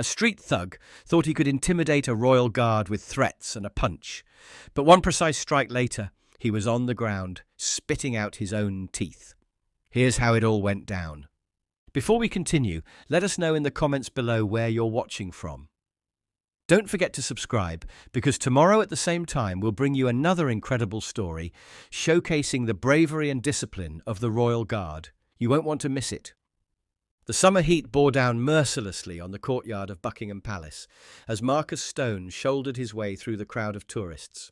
A street thug thought he could intimidate a royal guard with threats and a punch, but one precise strike later, he was on the ground, spitting out his own teeth. Here's how it all went down. Before we continue, let us know in the comments below where you're watching from. Don't forget to subscribe, because tomorrow at the same time we'll bring you another incredible story showcasing the bravery and discipline of the Royal Guard. You won't want to miss it. The summer heat bore down mercilessly on the courtyard of Buckingham Palace as Marcus Stone shouldered his way through the crowd of tourists.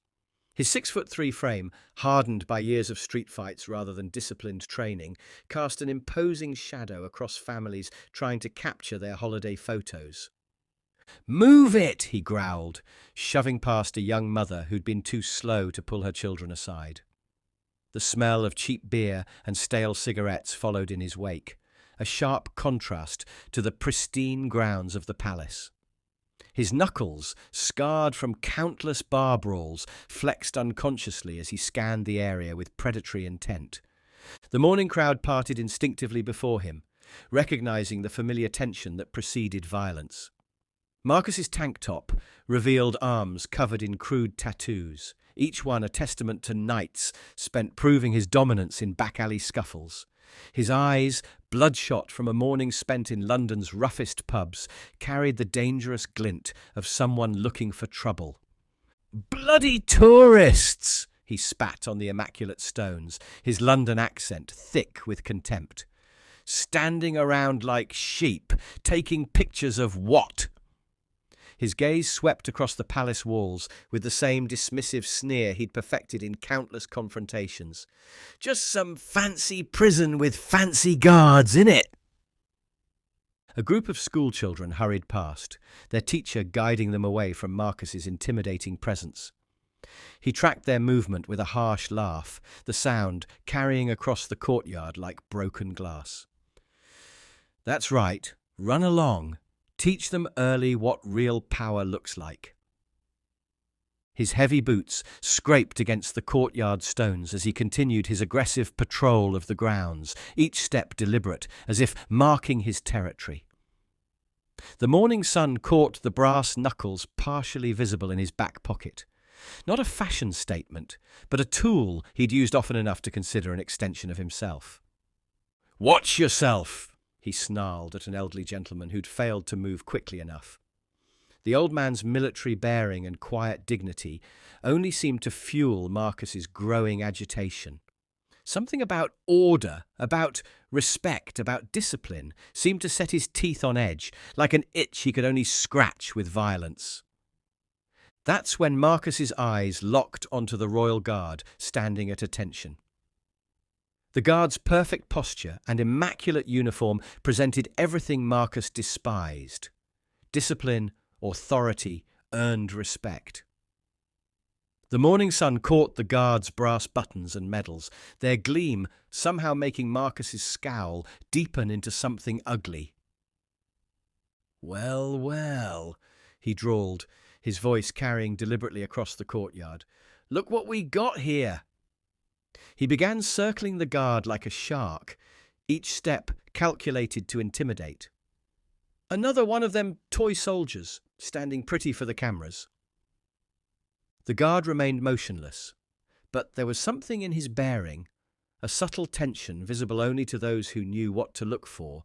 His 6'3" frame, hardened by years of street fights rather than disciplined training, cast an imposing shadow across families trying to capture their holiday photos. "Move it!" he growled, shoving past a young mother who'd been too slow to pull her children aside. The smell of cheap beer and stale cigarettes followed in his wake, a sharp contrast to the pristine grounds of the palace. His knuckles, scarred from countless bar brawls, flexed unconsciously as he scanned the area with predatory intent. The morning crowd parted instinctively before him, recognizing the familiar tension that preceded violence. Marcus's tank top revealed arms covered in crude tattoos, each one a testament to nights spent proving his dominance in back-alley scuffles. His eyes, bloodshot from a morning spent in London's roughest pubs, carried the dangerous glint of someone looking for trouble. "Bloody tourists!" he spat on the immaculate stones, his London accent thick with contempt. "Standing around like sheep, taking pictures of what?" His gaze swept across the palace walls with the same dismissive sneer he'd perfected in countless confrontations. "Just some fancy prison with fancy guards in it." A group of schoolchildren hurried past, their teacher guiding them away from Marcus's intimidating presence. He tracked their movement with a harsh laugh, the sound carrying across the courtyard like broken glass. "That's right, run along. Teach them early what real power looks like." His heavy boots scraped against the courtyard stones as he continued his aggressive patrol of the grounds, each step deliberate, as if marking his territory. The morning sun caught the brass knuckles partially visible in his back pocket. Not a fashion statement, but a tool he'd used often enough to consider an extension of himself. "Watch yourself!" he snarled at an elderly gentleman who'd failed to move quickly enough. The old man's military bearing and quiet dignity only seemed to fuel Marcus's growing agitation. Something about order, about respect, about discipline seemed to set his teeth on edge, like an itch he could only scratch with violence. That's when Marcus's eyes locked onto the royal guard standing at attention. The guard's perfect posture and immaculate uniform presented everything Marcus despised. Discipline, authority, earned respect. The morning sun caught the guard's brass buttons and medals, their gleam somehow making Marcus's scowl deepen into something ugly. "Well, well," he drawled, his voice carrying deliberately across the courtyard. "Look what we got here." He began circling the guard like a shark, each step calculated to intimidate. Another one of them toy soldiers, standing pretty for the cameras. The guard remained motionless, but there was something in his bearing, a subtle tension visible only to those who knew what to look for,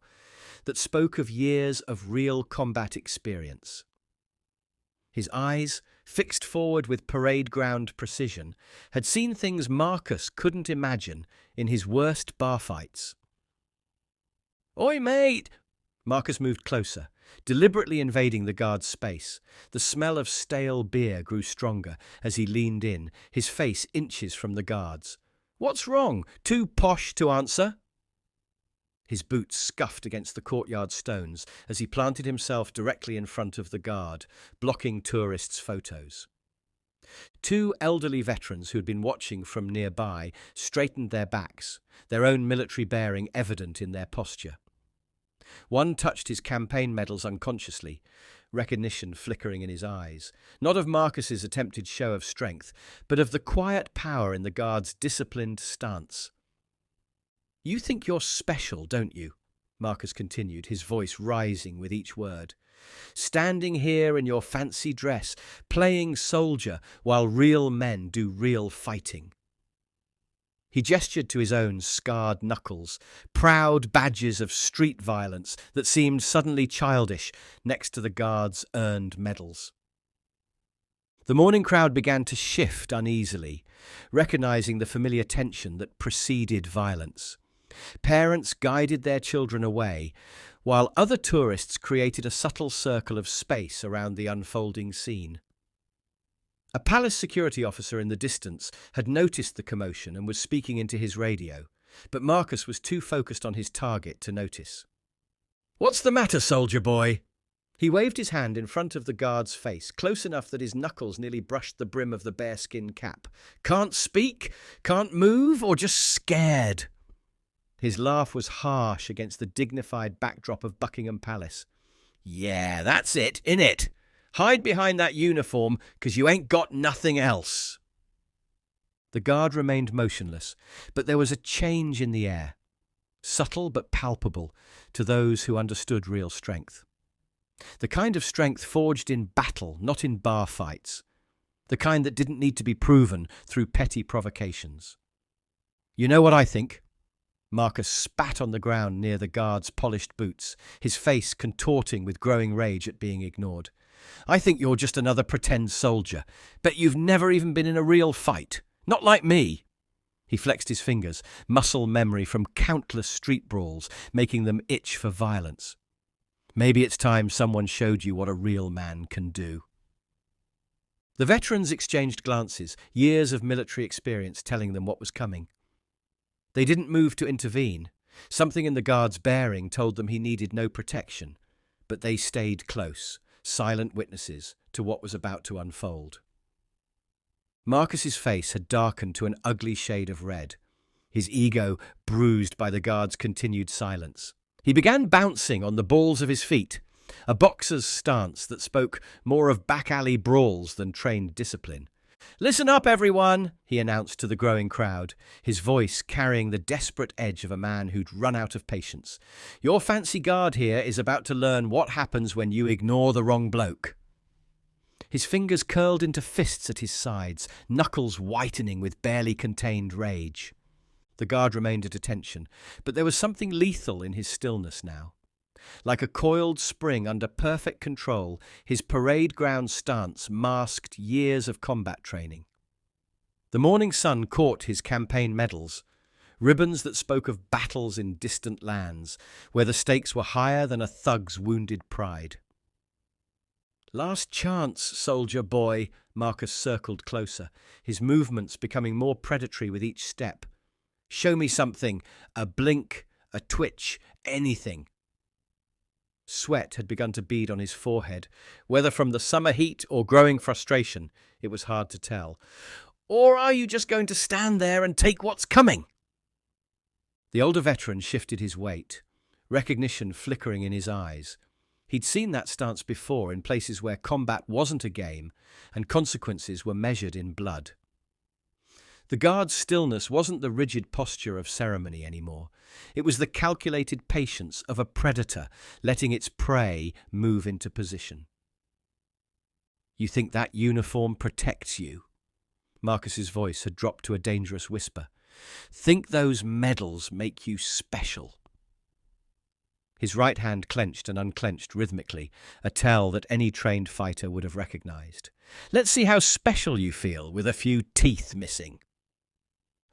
that spoke of years of real combat experience. His eyes, fixed forward with parade ground precision, had seen things Marcus couldn't imagine in his worst bar fights. "Oi, mate!" Marcus moved closer, deliberately invading the guard's space. The smell of stale beer grew stronger as he leaned in, his face inches from the guard's. "What's wrong? Too posh to answer?" His boots scuffed against the courtyard stones as he planted himself directly in front of the guard, blocking tourists' photos. Two elderly veterans who had been watching from nearby straightened their backs, their own military bearing evident in their posture. One touched his campaign medals unconsciously, recognition flickering in his eyes, not of Marcus's attempted show of strength, but of the quiet power in the guard's disciplined stance. "You think you're special, don't you?" Marcus continued, his voice rising with each word. Standing here in your fancy dress, playing soldier while real men do real fighting." He gestured to his own scarred knuckles, proud badges of street violence that seemed suddenly childish next to the guards' earned medals. The morning crowd began to shift uneasily, recognizing the familiar tension that preceded violence. Parents guided their children away, while other tourists created a subtle circle of space around the unfolding scene. A palace security officer in the distance had noticed the commotion and was speaking into his radio, but Marcus was too focused on his target to notice. "What's the matter, soldier boy?" He waved his hand in front of the guard's face, close enough that his knuckles nearly brushed the brim of the bearskin cap. "Can't speak? Can't move? Or just scared?" His laugh was harsh against the dignified backdrop of Buckingham Palace. "Yeah, that's it, innit? Hide behind that uniform, 'cause you ain't got nothing else." The guard remained motionless, but there was a change in the air, subtle but palpable to those who understood real strength. The kind of strength forged in battle, not in bar fights. The kind that didn't need to be proven through petty provocations. "You know what I think?" Marcus spat on the ground near the guard's polished boots, his face contorting with growing rage at being ignored. "I think you're just another pretend soldier. Bet you've never even been in a real fight. Not like me." He flexed his fingers, muscle memory from countless street brawls, making them itch for violence. "Maybe it's time someone showed you what a real man can do." The veterans exchanged glances, years of military experience telling them what was coming. They didn't move to intervene. Something in the guard's bearing told them he needed no protection, but they stayed close, silent witnesses to what was about to unfold. Marcus's face had darkened to an ugly shade of red, his ego bruised by the guard's continued silence. He began bouncing on the balls of his feet, a boxer's stance that spoke more of back-alley brawls than trained discipline. "Listen up, everyone," he announced to the growing crowd, his voice carrying the desperate edge of a man who'd run out of patience. "Your fancy guard here is about to learn what happens when you ignore the wrong bloke." His fingers curled into fists at his sides, knuckles whitening with barely contained rage. The guard remained at attention, but there was something lethal in his stillness now. Like a coiled spring under perfect control, his parade ground stance masked years of combat training. The morning sun caught his campaign medals, ribbons that spoke of battles in distant lands, where the stakes were higher than a thug's wounded pride. "Last chance, soldier boy," Marcus circled closer, his movements becoming more predatory with each step. "Show me something, a blink, a twitch, anything." Sweat had begun to bead on his forehead, whether from the summer heat or growing frustration, it was hard to tell. "Or are you just going to stand there and take what's coming?" The older veteran shifted his weight, recognition flickering in his eyes. He'd seen that stance before in places where combat wasn't a game and consequences were measured in blood. The guard's stillness wasn't the rigid posture of ceremony anymore. It was the calculated patience of a predator letting its prey move into position. "You think that uniform protects you?" Marcus's voice had dropped to a dangerous whisper. "Think those medals make you special?" His right hand clenched and unclenched rhythmically, a tell that any trained fighter would have recognized. "Let's see how special you feel with a few teeth missing."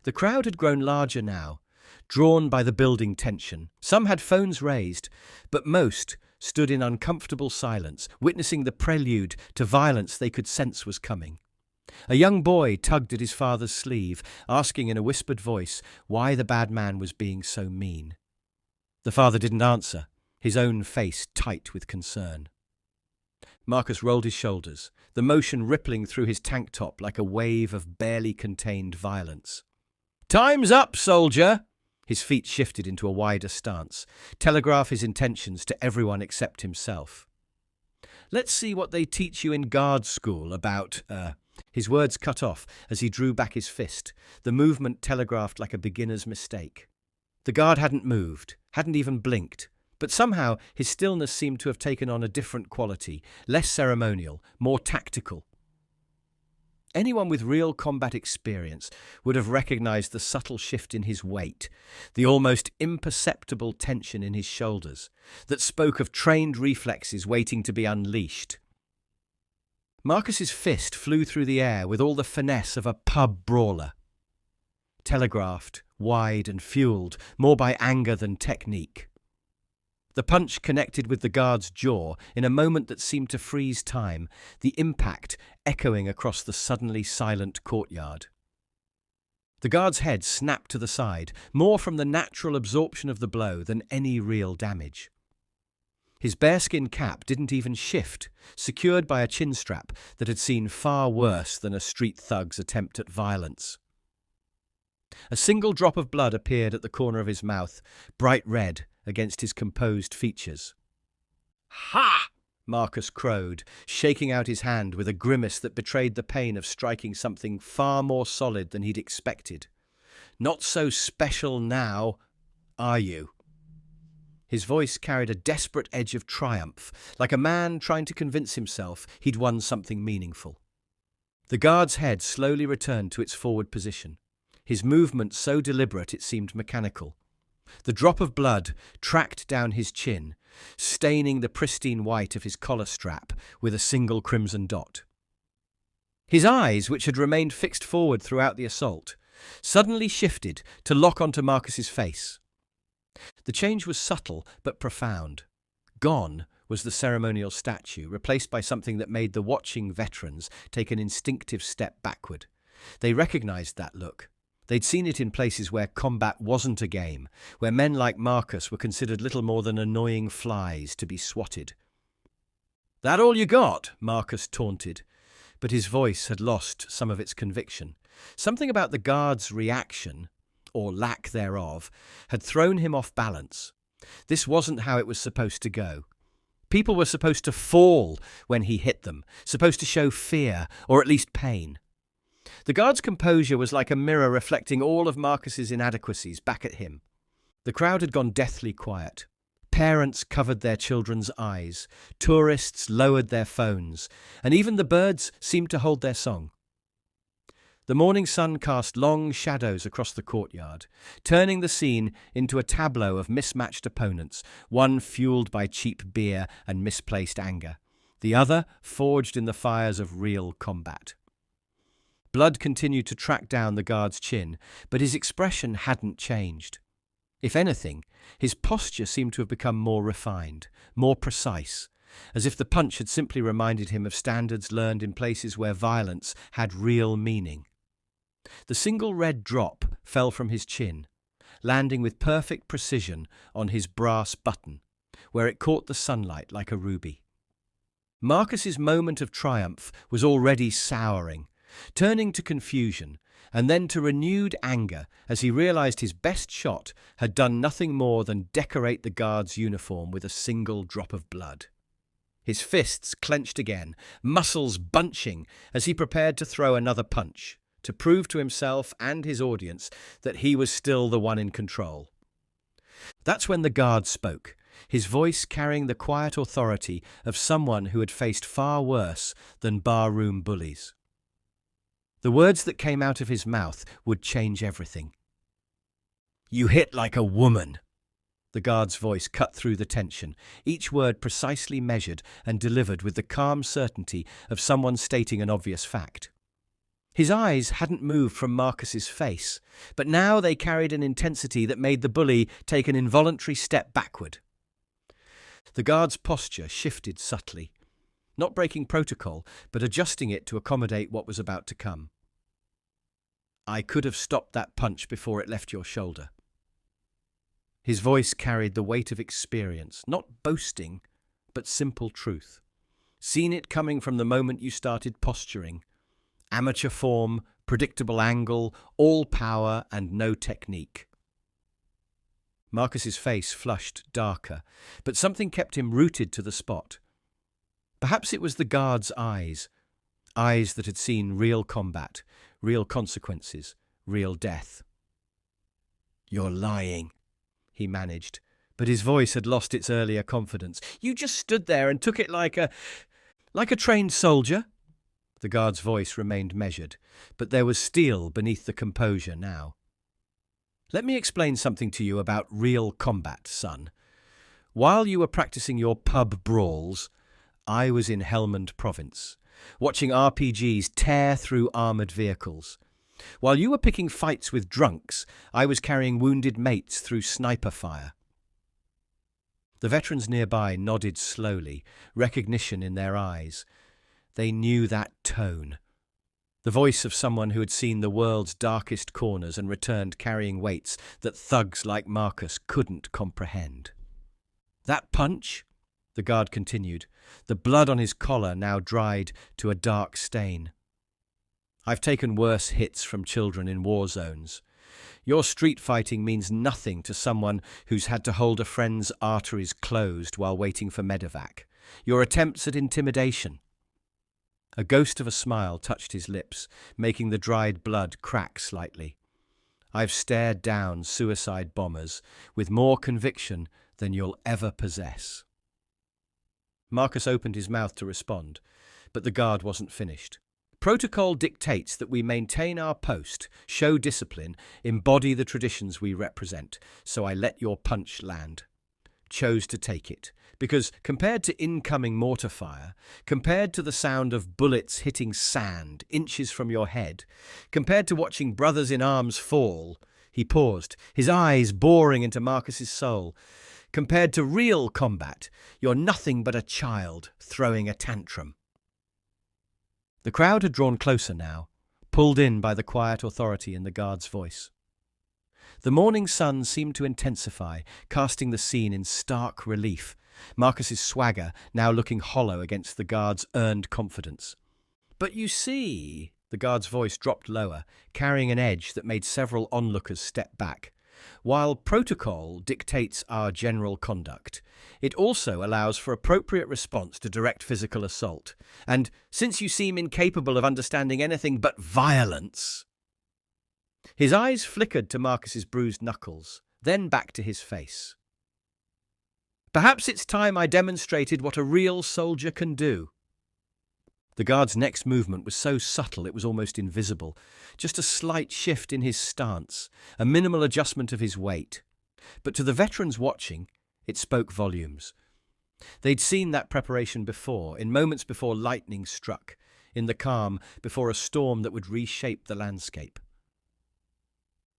The crowd had grown larger now, drawn by the building tension. Some had phones raised, but most stood in uncomfortable silence, witnessing the prelude to violence they could sense was coming. A young boy tugged at his father's sleeve, asking in a whispered voice why the bad man was being so mean. The father didn't answer, his own face tight with concern. Marcus rolled his shoulders, the motion rippling through his tank top like a wave of barely contained violence. "Time's up, soldier!" His feet shifted into a wider stance, telegraph his intentions to everyone except himself. "Let's see what they teach you in guard school about, His words cut off as he drew back his fist, the movement telegraphed like a beginner's mistake. The guard hadn't moved, hadn't even blinked, But somehow his stillness seemed to have taken on a different quality, less ceremonial, more tactical. Anyone with real combat experience would have recognized the subtle shift in his weight, the almost imperceptible tension in his shoulders, that spoke of trained reflexes waiting to be unleashed. Marcus's fist flew through the air with all the finesse of a pub brawler. Telegraphed, wide and fueled, more by anger than technique. The punch connected with the guard's jaw in a moment that seemed to freeze time, the impact echoing across the suddenly silent courtyard. The guard's head snapped to the side, more from the natural absorption of the blow than any real damage. His bearskin cap didn't even shift, secured by a chin strap that had seen far worse than a street thug's attempt at violence. A single drop of blood appeared at the corner of his mouth, bright red against his composed features. "Ha!" Marcus crowed, shaking out his hand with a grimace that betrayed the pain of striking something far more solid than he'd expected. "Not so special now, are you?" His voice carried a desperate edge of triumph, like a man trying to convince himself he'd won something meaningful. The guard's head slowly returned to its forward position, his movement so deliberate it seemed mechanical. The drop of blood tracked down his chin, staining the pristine white of his collar strap with a single crimson dot. His eyes, which had remained fixed forward throughout the assault, suddenly shifted to lock onto Marcus's face. The change was subtle but profound. Gone was the ceremonial statue, replaced by something that made the watching veterans take an instinctive step backward. They recognized that look. They'd seen it in places where combat wasn't a game, where men like Marcus were considered little more than annoying flies to be swatted. "That all you got?" Marcus taunted, but his voice had lost some of its conviction. Something about the guard's reaction, or lack thereof, had thrown him off balance. This wasn't how it was supposed to go. People were supposed to fall when he hit them, supposed to show fear, or at least pain. The guard's composure was like a mirror reflecting all of Marcus's inadequacies back at him. The crowd had gone deathly quiet. Parents covered their children's eyes, tourists lowered their phones, and even the birds seemed to hold their song. The morning sun cast long shadows across the courtyard, turning the scene into a tableau of mismatched opponents, one fueled by cheap beer and misplaced anger, the other forged in the fires of real combat. Blood continued to track down the guard's chin, but his expression hadn't changed. If anything, his posture seemed to have become more refined, more precise, as if the punch had simply reminded him of standards learned in places where violence had real meaning. The single red drop fell from his chin, landing with perfect precision on his brass button, where it caught the sunlight like a ruby. Marcus's moment of triumph was already souring, turning to confusion and then to renewed anger as he realized his best shot had done nothing more than decorate the guard's uniform with a single drop of blood. His fists clenched again, muscles bunching as he prepared to throw another punch, to prove to himself and his audience that he was still the one in control. That's when the guard spoke, his voice carrying the quiet authority of someone who had faced far worse than barroom bullies. The words that came out of his mouth would change everything. "You hit like a woman." The guard's voice cut through the tension, each word precisely measured and delivered with the calm certainty of someone stating an obvious fact. His eyes hadn't moved from Marcus's face, but now they carried an intensity that made the bully take an involuntary step backward. The guard's posture shifted subtly, not breaking protocol, but adjusting it to accommodate what was about to come. "I could have stopped that punch before it left your shoulder." His voice carried the weight of experience, not boasting, but simple truth. "Seen it coming from the moment you started posturing. Amateur form, predictable angle, all power and no technique." Marcus's face flushed darker, but something kept him rooted to the spot. Perhaps it was the guard's eyes that had seen real combat, real consequences, real death. "You're lying," he managed, But his voice had lost its earlier confidence. "You just stood there and took it like a trained soldier?" The guard's voice remained measured, but there was steel beneath the composure now. "Let me explain something to you about real combat, son. While you were practicing your pub brawls, I was in Helmand Province, watching RPGs tear through armoured vehicles. While you were picking fights with drunks, I was carrying wounded mates through sniper fire." The veterans nearby nodded slowly, recognition in their eyes. They knew that tone. The voice of someone who had seen the world's darkest corners and returned carrying weights that thugs like Marcus couldn't comprehend. "That punch," the guard continued, the blood on his collar now dried to a dark stain. "I've taken worse hits from children in war zones. Your street fighting means nothing to someone who's had to hold a friend's arteries closed while waiting for medevac. Your attempts at intimidation." A ghost of a smile touched his lips, making the dried blood crack slightly. "I've stared down suicide bombers with more conviction than you'll ever possess." Marcus opened his mouth to respond, but the guard wasn't finished. "Protocol dictates that we maintain our post, show discipline, embody the traditions we represent, so I let your punch land. Chose to take it, because compared to incoming mortar fire, compared to the sound of bullets hitting sand inches from your head, compared to watching brothers in arms fall," he paused, his eyes boring into Marcus's soul, "compared to real combat, you're nothing but a child throwing a tantrum." The crowd had drawn closer now, pulled in by the quiet authority in the guard's voice. The morning sun seemed to intensify, casting the scene in stark relief, Marcus's swagger now looking hollow against the guard's earned confidence. "But you see," the guard's voice dropped lower, carrying an edge that made several onlookers step back. "While protocol dictates our general conduct, it also allows for appropriate response to direct physical assault. And since you seem incapable of understanding anything but violence—" His eyes flickered to Marcus's bruised knuckles, then back to his face. "Perhaps it's time I demonstrated what a real soldier can do." The guard's next movement was so subtle it was almost invisible, just a slight shift in his stance, a minimal adjustment of his weight. But to the veterans watching, it spoke volumes. They'd seen that preparation before, in moments before lightning struck, in the calm before a storm that would reshape the landscape.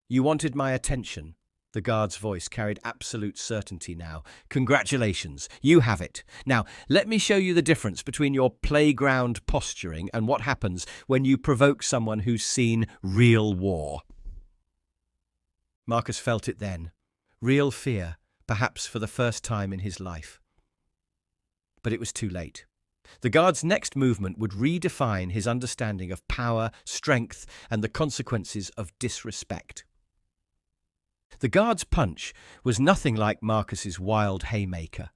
"You wanted my attention." The guard's voice carried absolute certainty now. "Congratulations, you have it. Now, let me show you the difference between your playground posturing and what happens when you provoke someone who's seen real war." Marcus felt it then. Real fear, perhaps for the first time in his life. But it was too late. The guard's next movement would redefine his understanding of power, strength, and the consequences of disrespect. The guard's punch was nothing like Marcus's wild haymaker.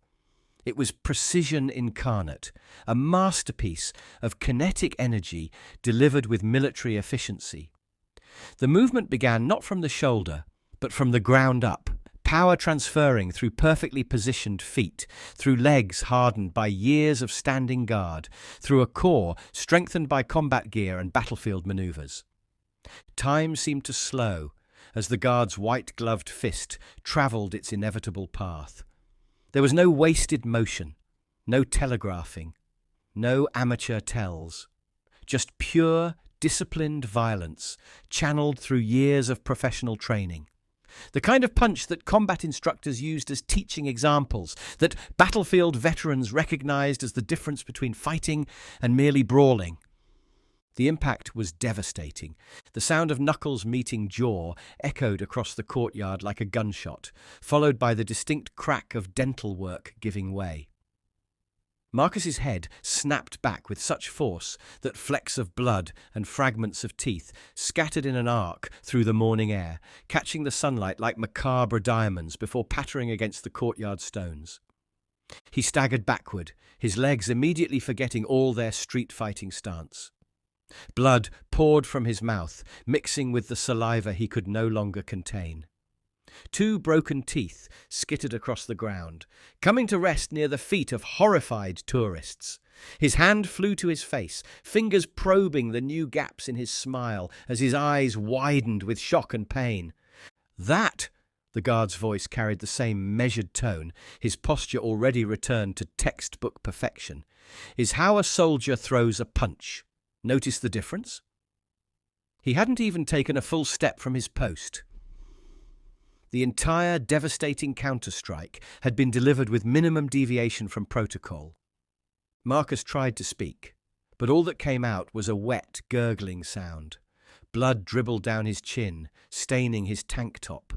It was precision incarnate, a masterpiece of kinetic energy delivered with military efficiency. The movement began not from the shoulder, but from the ground up, power transferring through perfectly positioned feet, through legs hardened by years of standing guard, through a core strengthened by combat gear and battlefield maneuvers. Time seemed to slow as the guard's white-gloved fist travelled its inevitable path. There was no wasted motion, no telegraphing, no amateur tells, just pure, disciplined violence channeled through years of professional training. The kind of punch that combat instructors used as teaching examples, that battlefield veterans recognized as the difference between fighting and merely brawling. The impact was devastating. The sound of knuckles meeting jaw echoed across the courtyard like a gunshot, followed by the distinct crack of dental work giving way. Marcus's head snapped back with such force that flecks of blood and fragments of teeth scattered in an arc through the morning air, catching the sunlight like macabre diamonds before pattering against the courtyard stones. He staggered backward, his legs immediately forgetting all their street-fighting stance. Blood poured from his mouth, mixing with the saliva he could no longer contain. Two broken teeth skittered across the ground, coming to rest near the feet of horrified tourists. His hand flew to his face, fingers probing the new gaps in his smile as his eyes widened with shock and pain. That, the guard's voice carried the same measured tone, his posture already returned to textbook perfection, is how a soldier throws a punch. Notice the difference? He hadn't even taken a full step from his post. The entire devastating counterstrike had been delivered with minimum deviation from protocol. Marcus tried to speak, but all that came out was a wet, gurgling sound. Blood dribbled down his chin, staining his tank top.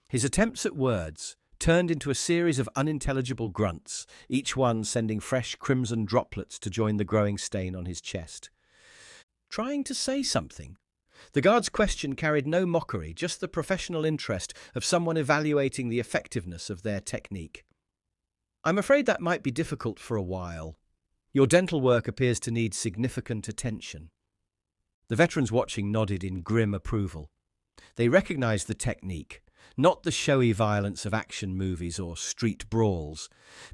His attempts at words turned into a series of unintelligible grunts, each one sending fresh crimson droplets to join the growing stain on his chest. Trying to say something? The guard's question carried no mockery, just the professional interest of someone evaluating the effectiveness of their technique. "I'm afraid that might be difficult for a while. Your dental work appears to need significant attention." The veterans watching nodded in grim approval. They recognized the technique, not the showy violence of action movies or street brawls,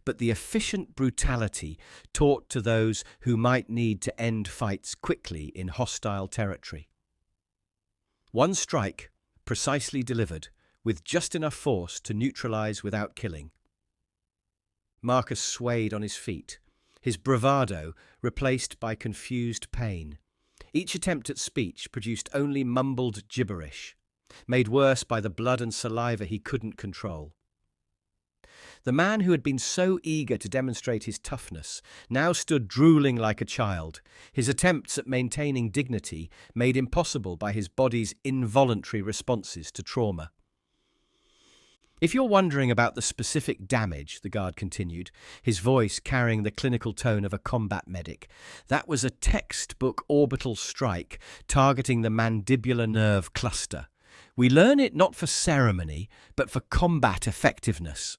but the efficient brutality taught to those who might need to end fights quickly in hostile territory. One strike, precisely delivered, with just enough force to neutralize without killing. Marcus swayed on his feet, his bravado replaced by confused pain. Each attempt at speech produced only mumbled gibberish, made worse by the blood and saliva he couldn't control. The man who had been so eager to demonstrate his toughness now stood drooling like a child, his attempts at maintaining dignity made impossible by his body's involuntary responses to trauma. "If you're wondering about the specific damage," the guard continued, his voice carrying the clinical tone of a combat medic, "that was a textbook orbital strike targeting the mandibular nerve cluster. We learn it not for ceremony, but for combat effectiveness.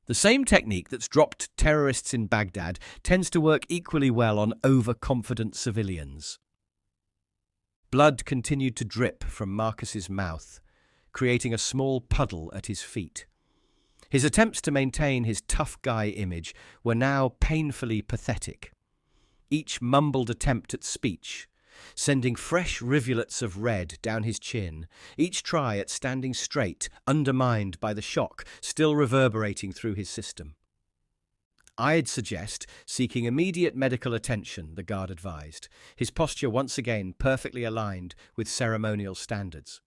The same technique that's dropped terrorists in Baghdad tends to work equally well on overconfident civilians." Blood continued to drip from Marcus's mouth, creating a small puddle at his feet. His attempts to maintain his tough guy image were now painfully pathetic. Each mumbled attempt at speech, sending fresh rivulets of red down his chin, each try at standing straight, undermined by the shock still reverberating through his system. "I'd suggest seeking immediate medical attention," the guard advised, his posture once again perfectly aligned with ceremonial standards.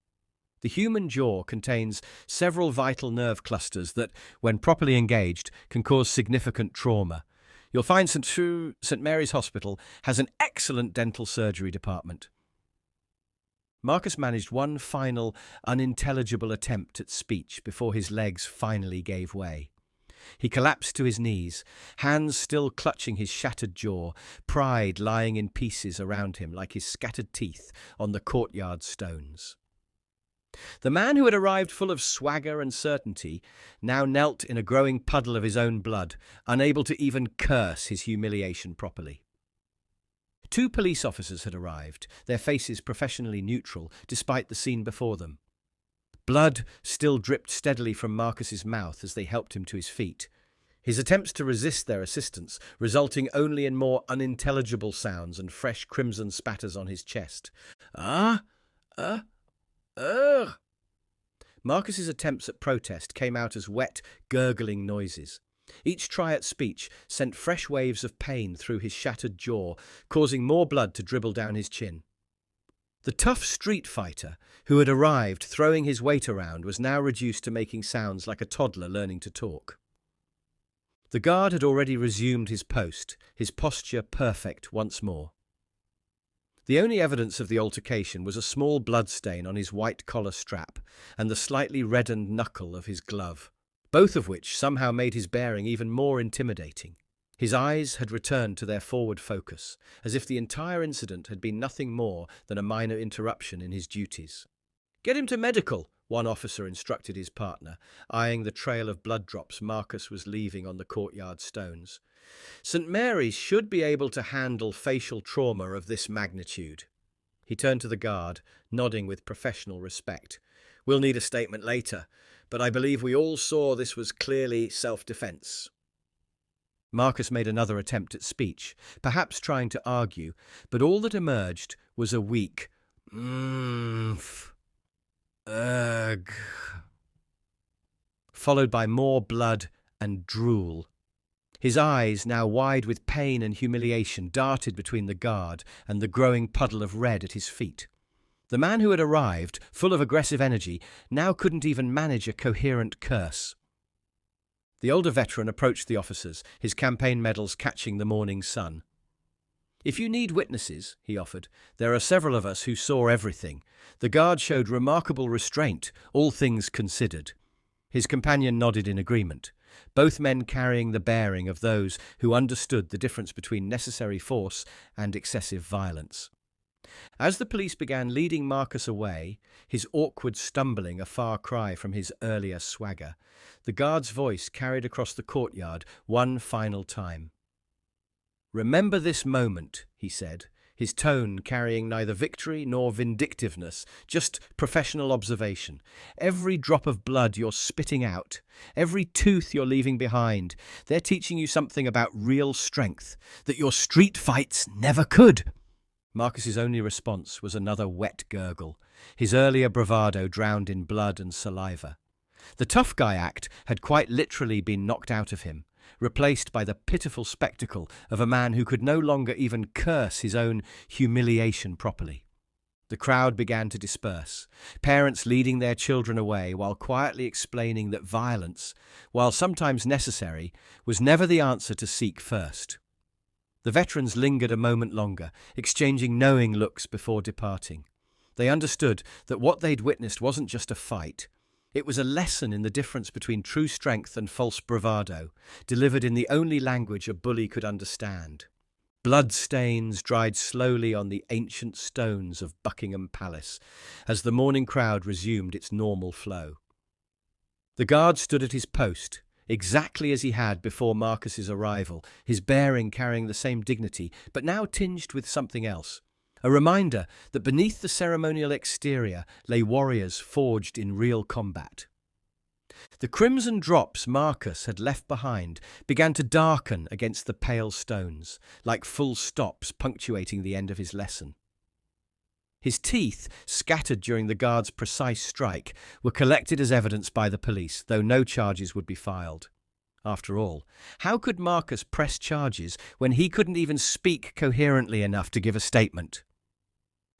The human jaw contains several vital nerve clusters that, when properly engaged, can cause significant trauma. You'll find St. Mary's Hospital has an excellent dental surgery department. Marcus managed one final, unintelligible attempt at speech before his legs finally gave way. He collapsed to his knees, hands still clutching his shattered jaw, pride lying in pieces around him like his scattered teeth on the courtyard stones. The man who had arrived full of swagger and certainty now knelt in a growing puddle of his own blood, unable to even curse his humiliation properly. Two police officers had arrived, their faces professionally neutral despite the scene before them. Blood still dripped steadily from Marcus's mouth as they helped him to his feet, his attempts to resist their assistance resulting only in more unintelligible sounds and fresh crimson spatters on his chest. Marcus's attempts at protest came out as wet, gurgling noises. Each try at speech sent fresh waves of pain through his shattered jaw, causing more blood to dribble down his chin. The tough street fighter who had arrived throwing his weight around was now reduced to making sounds like a toddler learning to talk. The guard had already resumed his post, his posture perfect once more. The only evidence of the altercation was a small bloodstain on his white collar strap and the slightly reddened knuckle of his glove, both of which somehow made his bearing even more intimidating. His eyes had returned to their forward focus, as if the entire incident had been nothing more than a minor interruption in his duties. "Get him to medical," one officer instructed his partner, eyeing the trail of blood drops Marcus was leaving on the courtyard stones. "St. Mary's should be able to handle facial trauma of this magnitude." He turned to the guard, nodding with professional respect. "We'll need a statement later. but I believe we all saw this was clearly self-defense. Marcus made another attempt at speech, perhaps trying to argue, but all that emerged was a weak ugh, followed by more blood and drool. His eyes, now wide with pain and humiliation, darted between the guard and the growing puddle of red at his feet. The man who had arrived, full of aggressive energy, now couldn't even manage a coherent curse. The older veteran approached the officers, his campaign medals catching the morning sun. "If you need witnesses," he offered, "there are several of us who saw everything. The guard showed remarkable restraint, all things considered." His companion nodded in agreement, both men carrying the bearing of those who understood the difference between necessary force and excessive violence. As the police began leading Marcus away, his awkward stumbling a far cry from his earlier swagger, the guard's voice carried across the courtyard one final time. "Remember this moment," he said, his tone carrying neither victory nor vindictiveness, just professional observation. "Every drop of blood you're spitting out, every tooth you're leaving behind, they're teaching you something about real strength that your street fights never could." Marcus's only response was another wet gurgle, his earlier bravado drowned in blood and saliva. The tough guy act had quite literally been knocked out of him, replaced by the pitiful spectacle of a man who could no longer even curse his own humiliation properly. The crowd began to disperse, parents leading their children away while quietly explaining that violence, while sometimes necessary, was never the answer to seek first. The veterans lingered a moment longer, exchanging knowing looks before departing. They understood that what they'd witnessed wasn't just a fight. It was a lesson in the difference between true strength and false bravado, delivered in the only language a bully could understand. Blood stains dried slowly on the ancient stones of Buckingham Palace as the morning crowd resumed its normal flow. The guard stood at his post, exactly as he had before Marcus's arrival, his bearing carrying the same dignity, but now tinged with something else. A reminder that beneath the ceremonial exterior lay warriors forged in real combat. The crimson drops Marcus had left behind began to darken against the pale stones, like full stops punctuating the end of his lesson. His teeth, scattered during the guard's precise strike, were collected as evidence by the police, though no charges would be filed. After all, how could Marcus press charges when he couldn't even speak coherently enough to give a statement?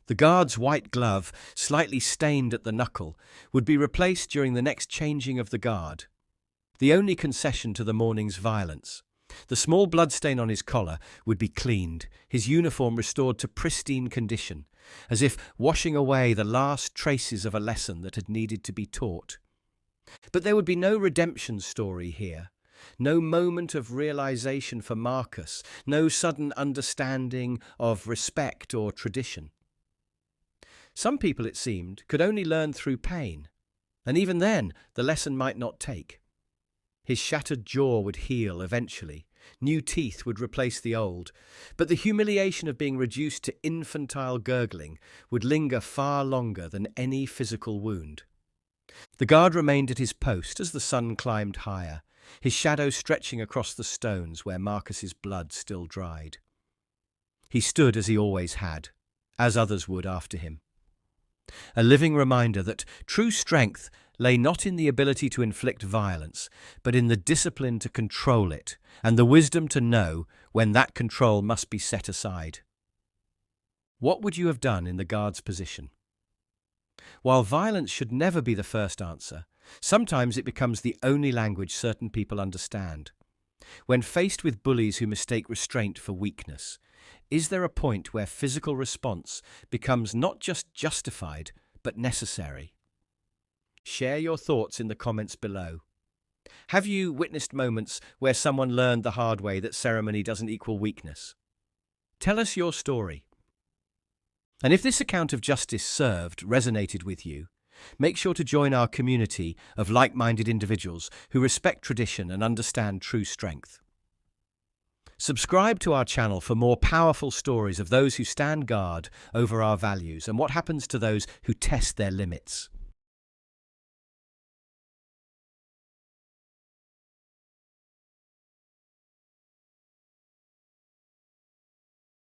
The guard's white glove, slightly stained at the knuckle, would be replaced during the next changing of the guard. The only concession to the morning's violence. The small bloodstain on his collar would be cleaned, his uniform restored to pristine condition, as if washing away the last traces of a lesson that had needed to be taught. But there would be no redemption story here, no moment of realization for Marcus, no sudden understanding of respect or tradition. Some people, it seemed, could only learn through pain, and even then the lesson might not take. His shattered jaw would heal eventually, new teeth would replace the old, but the humiliation of being reduced to infantile gurgling would linger far longer than any physical wound. The guard remained at his post as the sun climbed higher, his shadow stretching across the stones where Marcus's blood still dried. He stood as he always had, as others would after him. A living reminder that true strength lay not in the ability to inflict violence, but in the discipline to control it, and the wisdom to know when that control must be set aside. What would you have done in the guard's position? While violence should never be the first answer, sometimes it becomes the only language certain people understand. When faced with bullies who mistake restraint for weakness, is there a point where physical response becomes not just justified, but necessary? Share your thoughts in the comments below. Have you witnessed moments where someone learned the hard way that ceremony doesn't equal weakness? Tell us your story. And if this account of justice served resonated with you, make sure to join our community of like-minded individuals who respect tradition and understand true strength. Subscribe to our channel for more powerful stories of those who stand guard over our values and what happens to those who test their limits.